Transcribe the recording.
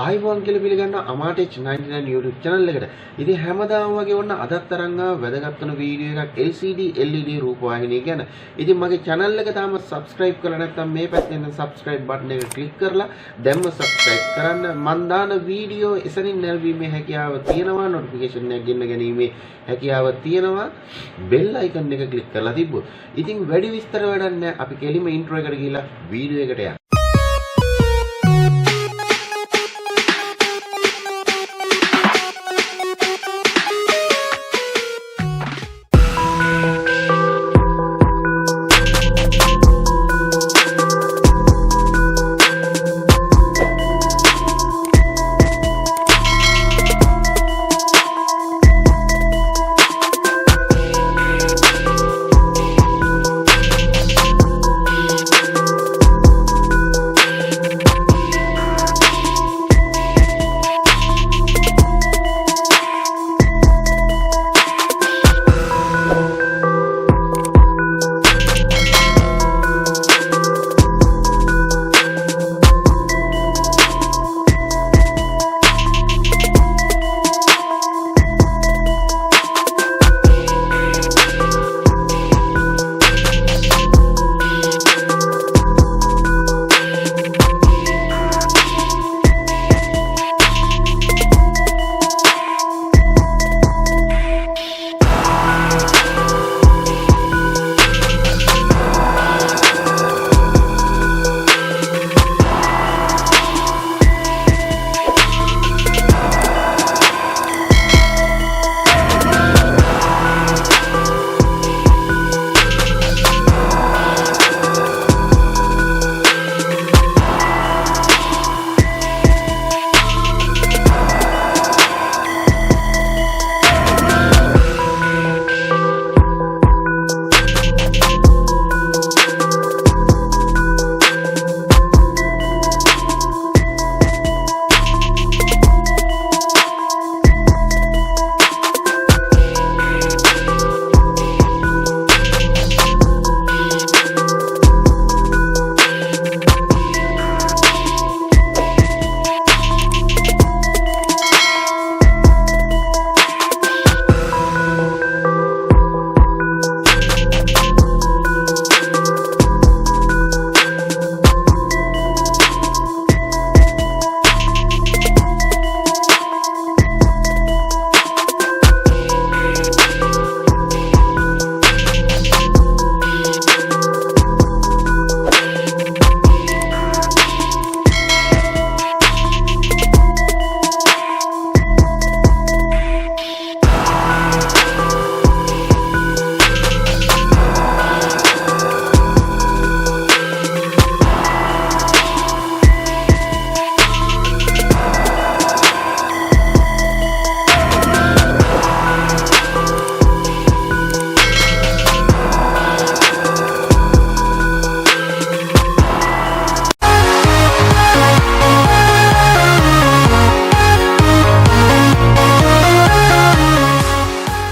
ආයිබෝන් කියලා පිළිගන්න අමාටෙච් 99 YouTube channel එකට. ඉතින් හැමදාම වගේ ඔන්න අදත් තරංග වැදගත් වෙන වීඩියෝ එකක් LCD LED රූපවාහිනිය ගැන. ඉතින් මගේ channel එක තාම subscribe කරලා නැත්නම් මේ පැත්තේ ඉන්න subscribe button එක click කරලා දැන්ම subscribe කරන්න. මන් දාන වීඩියෝ එසනින් නැරඹීමේ හැකියාව තියෙනවා, notification එක ගෙන්න ගැනීමේ හැකියාව තියෙනවා. bell icon එක click කරලා තිබ්බොත්. ඉතින් වැඩි විස්තර වැඩක් නැහැ. අපි කෙලිම intro එකට ගිහිල්ලා වීඩියෝ එකට යමු.